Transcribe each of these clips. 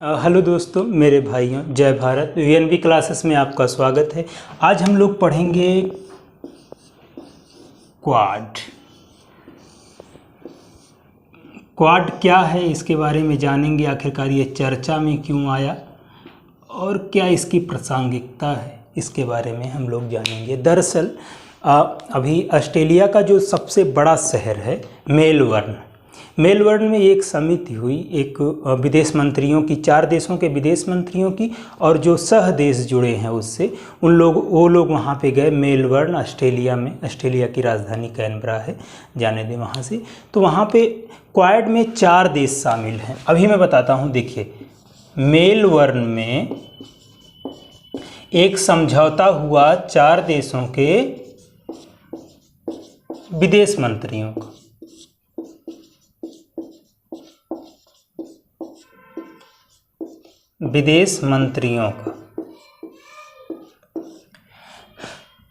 Hello दोस्तों, मेरे भाइयों, जय भारत। वीएनवी क्लासेस में आपका स्वागत है। आज हम लोग पढ़ेंगे क्वाड। क्वाड क्या है इसके बारे में जानेंगे, आखिरकार ये चर्चा में क्यों आया और क्या इसकी प्रासंगिकता है, इसके बारे में हम लोग जानेंगे। दरअसल अभी ऑस्ट्रेलिया का जो सबसे बड़ा शहर है मेलबर्न में एक समिति हुई, एक विदेश मंत्रियों की, 4 देशों के विदेश मंत्रियों की, और जो सह देश जुड़े हैं उससे वो लोग वहाँ पे गए। मेलबर्न ऑस्ट्रेलिया में, ऑस्ट्रेलिया की राजधानी कैनबरा है, जाने दें वहाँ से। तो वहाँ पे क्वाड में 4 देश शामिल हैं। अभी मैं बताता हूँ। देखिए, मेलबर्न में एक समझौता हुआ 4 देशों के विदेश मंत्रियों का।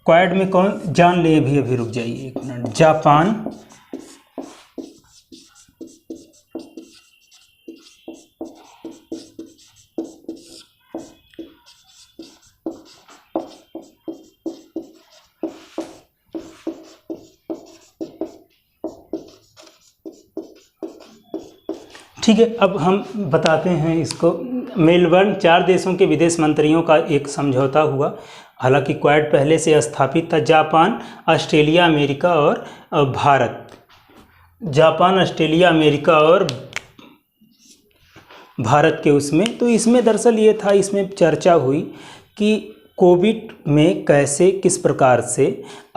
क्वाड में कौन, जान ले, अभी रुक जाइए एक मिनट। जापान, ठीक है। अब हम बताते हैं इसको। मेलबर्न 4 देशों के विदेश मंत्रियों का एक समझौता हुआ। हालांकि क्वाड पहले से स्थापित था। जापान, ऑस्ट्रेलिया, अमेरिका और भारत। जापान, ऑस्ट्रेलिया, अमेरिका और भारत के उसमें, तो इसमें दरअसल ये था, इसमें चर्चा हुई कि कोविड में कैसे, किस प्रकार से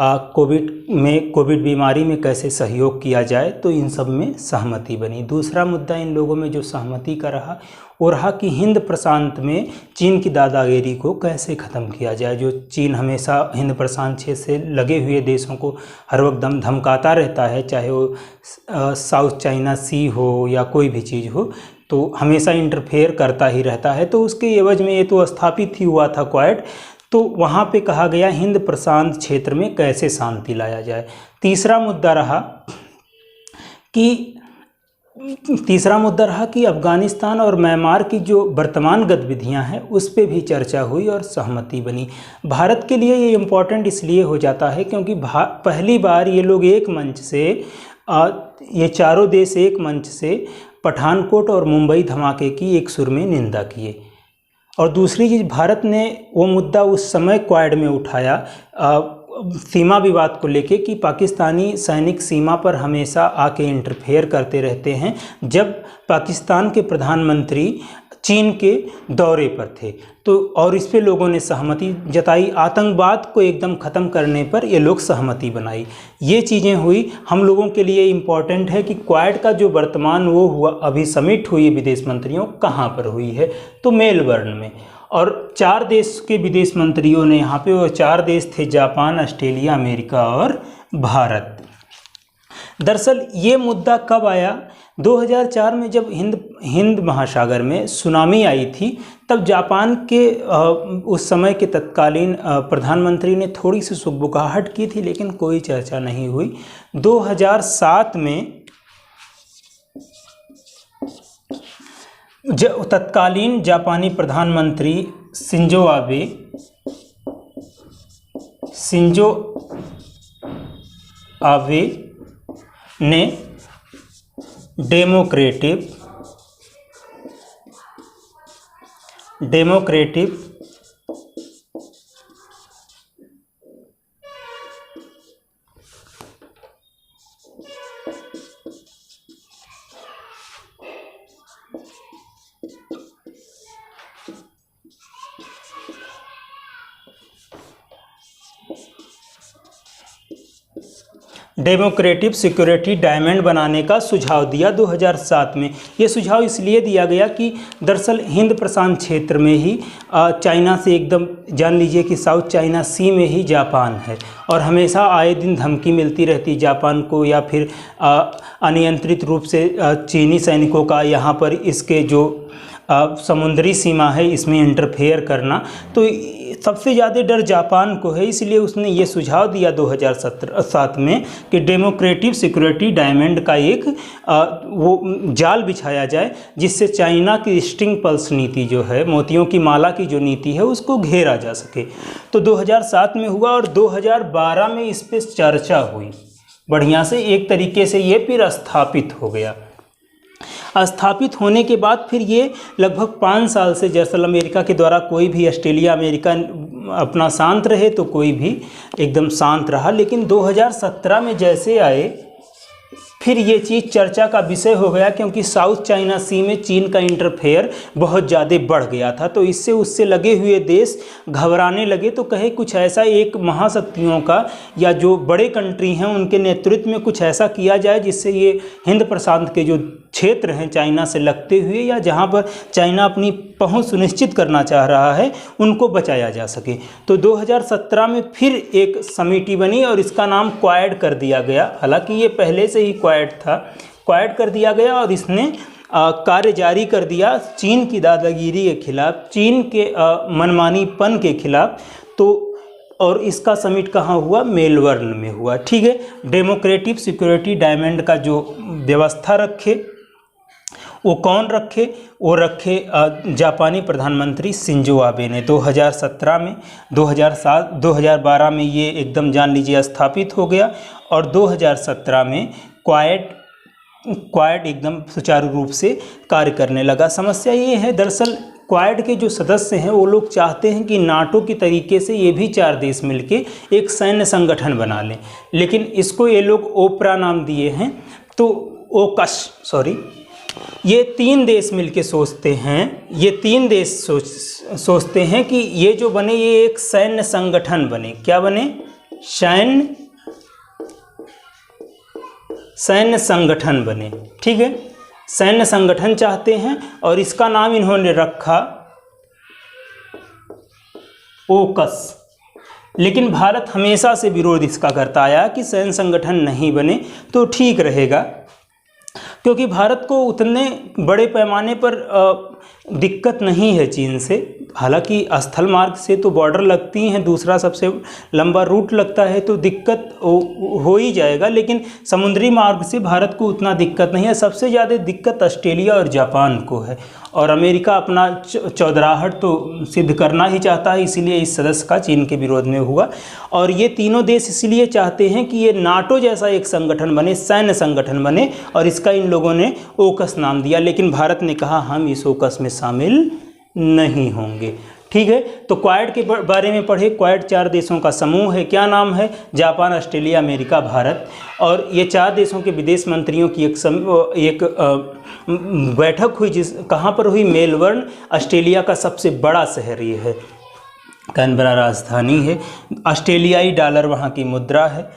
कोविड बीमारी में कैसे सहयोग किया जाए, तो इन सब में सहमति बनी। दूसरा मुद्दा इन लोगों में जो सहमति का रहा वो रहा कि हिंद प्रशांत में चीन की दादागिरी को कैसे ख़त्म किया जाए। जो चीन हमेशा हिंद प्रशांत क्षेत्र से लगे हुए देशों को हर वक्त धमकाता रहता है, चाहे वो साउथ चाइना सी हो या कोई भी चीज़ हो, तो हमेशा इंटरफेयर करता ही रहता है। तो उसके एवज में ये तो स्थापित ही हुआ था क्वाड। तो वहाँ पे कहा गया हिंद प्रशांत क्षेत्र में कैसे शांति लाया जाए। तीसरा मुद्दा रहा कि अफ़गानिस्तान और म्यांमार की जो वर्तमान गतिविधियां हैं उस पे भी चर्चा हुई और सहमति बनी। भारत के लिए ये इम्पोर्टेंट इसलिए हो जाता है क्योंकि पहली बार ये लोग एक मंच से, ये चारों देश एक मंच से पठानकोट और मुंबई धमाके की एक सुर में निंदा किए। और दूसरी चीज़, भारत ने वो मुद्दा उस समय क्वाड में उठाया सीमा विवाद को लेके कि पाकिस्तानी सैनिक सीमा पर हमेशा आके इंटरफेयर करते रहते हैं, जब पाकिस्तान के प्रधानमंत्री चीन के दौरे पर थे। तो और इस पे लोगों ने सहमति जताई। आतंकवाद को एकदम ख़त्म करने पर ये लोग सहमति बनाई। ये चीज़ें हुई। हम लोगों के लिए इम्पॉर्टेंट है कि क्वाड का जो वर्तमान वो हुआ, अभी समिट हुई विदेश मंत्रियों, कहाँ पर हुई है, तो मेलबर्न में। और 4 देश के विदेश मंत्रियों ने यहाँ पे, वो 4 देश थे जापान, ऑस्ट्रेलिया, अमेरिका और भारत। दरअसल ये मुद्दा कब आया? 2004 में जब हिंद महासागर में सुनामी आई थी, तब जापान के उस समय के तत्कालीन प्रधानमंत्री ने थोड़ी सी सुगबुगाहट की थी, लेकिन कोई चर्चा नहीं हुई। 2007 में तत्कालीन जापानी प्रधानमंत्री शिंजो आबे ने डेमोक्रेटिक सिक्योरिटी डायमंड बनाने का सुझाव दिया 2007 में। ये सुझाव इसलिए दिया गया कि दरअसल हिंद प्रशांत क्षेत्र में ही चाइना से एकदम, जान लीजिए कि साउथ चाइना सी में ही जापान है, और हमेशा आए दिन धमकी मिलती रहती जापान को, या फिर अनियंत्रित रूप से चीनी सैनिकों का यहाँ पर इसके जो समुद्री सीमा है, इसमें इंटरफेयर करना। तो सबसे ज़्यादा डर जापान को है, इसलिए उसने ये सुझाव दिया 2007 में कि डेमोक्रेटिक सिक्योरिटी डायमंड का एक वो जाल बिछाया जाए, जिससे चाइना की स्ट्रिंग पल्स नीति जो है, मोतियों की माला की जो नीति है, उसको घेरा जा सके। तो 2007 में हुआ और 2012 में इस पर चर्चा हुई बढ़िया से, एक तरीके से ये फिर स्थापित हो गया। स्थापित होने के बाद फिर ये लगभग 5 साल से दरअसल अमेरिका के द्वारा कोई भी, ऑस्ट्रेलिया अमेरिका अपना शांत रहे तो कोई भी एकदम शांत रहा, लेकिन 2017 में जैसे आए फिर ये चीज़ चर्चा का विषय हो गया, क्योंकि साउथ चाइना सी में चीन का इंटरफेयर बहुत ज़्यादा बढ़ गया था। तो इससे उससे लगे हुए देश घबराने लगे, तो कहे कुछ ऐसा एक महाशक्तियों का या जो बड़े कंट्री हैं उनके नेतृत्व में कुछ ऐसा किया जाए जिससे ये हिंद प्रशांत के जो क्षेत्र हैं चाइना से लगते हुए, या जहाँ पर चाइना अपनी पहुंच सुनिश्चित करना चाह रहा है, उनको बचाया जा सके। तो 2017 में फिर एक समिति बनी और इसका नाम क्वाड कर दिया गया। हालांकि ये पहले से ही क्वाड था, क्वाड कर दिया गया और इसने कार्य जारी कर दिया चीन की दादागिरी के खिलाफ, चीन के मनमानीपन के खिलाफ। तो और इसका समिट कहाँ हुआ? मेलबर्न में हुआ। ठीक है, डेमोक्रेटिक सिक्योरिटी डायमंड का जो व्यवस्था रखे वो कौन रखे? वो रखे जापानी प्रधानमंत्री शिंजो आबे ने 2017 में। 2012 में ये एकदम जान लीजिए स्थापित हो गया और 2017 में क्वाड एकदम सुचारू रूप से कार्य करने लगा। समस्या ये है दरअसल क्वाड के जो सदस्य हैं वो लोग चाहते हैं कि नाटो की तरीके से ये भी 4 देश मिलके एक सैन्य संगठन बना लें, लेकिन इसको ये लोग ओपरा नाम दिए हैं। तो ये 3 देश मिलके सोचते हैं, ये 3 देश सोचते हैं कि ये जो बने ये एक सैन्य संगठन बने। क्या बने? सैन्य संगठन बने। ठीक है, सैन्य संगठन चाहते हैं और इसका नाम इन्होंने रखा ओकस। लेकिन भारत हमेशा से विरोध इसका करता आया कि सैन्य संगठन नहीं बने तो ठीक रहेगा, क्योंकि भारत को उतने बड़े पैमाने पर दिक्कत नहीं है चीन से। हालांकि स्थल मार्ग से तो बॉर्डर लगती हैं, दूसरा सबसे लंबा रूट लगता है तो दिक्कत हो ही जाएगा, लेकिन समुद्री मार्ग से भारत को उतना दिक्कत नहीं है। सबसे ज़्यादा दिक्कत ऑस्ट्रेलिया और जापान को है, और अमेरिका अपना चौधराहट तो सिद्ध करना ही चाहता है, इसीलिए इस सदस्य का चीन के विरोध में हुआ। और ये तीनों देश इसलिए चाहते हैं कि ये नाटो जैसा एक संगठन बने, सैन्य संगठन बने, और इसका इन लोगों ने ओकस नाम दिया। लेकिन भारत ने कहा हम इस ओकस में शामिल नहीं होंगे। ठीक है, तो क्वाड के बारे में पढ़े। क्वाड 4 देशों का समूह है। क्या नाम है? Japan, Australia, America, Bharat. और ये 4 देशों के विदेश मंत्रियों की एक बैठक हुई, कहाँ पर हुई? मेलबर्न। ऑस्ट्रेलिया का सबसे बड़ा शहर ये है, कैनबरा राजधानी है। ऑस्ट्रेलियाई डॉलर वहाँ की मुद्रा है।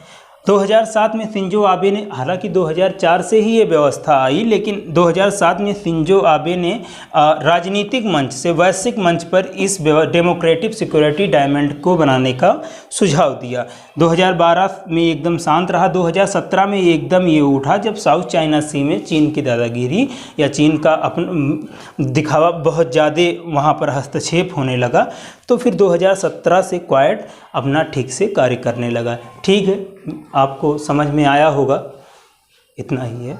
2007 में शिंजो आबे ने, हालांकि 2004 से ही ये व्यवस्था आई, लेकिन 2007 में शिंजो आबे ने राजनीतिक मंच से वैश्विक मंच पर इस डेमोक्रेटिक सिक्योरिटी डायमंड को बनाने का सुझाव दिया। 2012 में एकदम शांत रहा। 2017 में एकदम ये उठा जब साउथ चाइना सी में चीन की दादागिरी या चीन का अपना दिखावा बहुत ज़्यादा वहाँ पर हस्तक्षेप होने लगा। तो फिर 2017 से क्वाड अपना ठीक से कार्य करने लगा। ठीक है, आपको समझ में आया होगा, इतना ही है।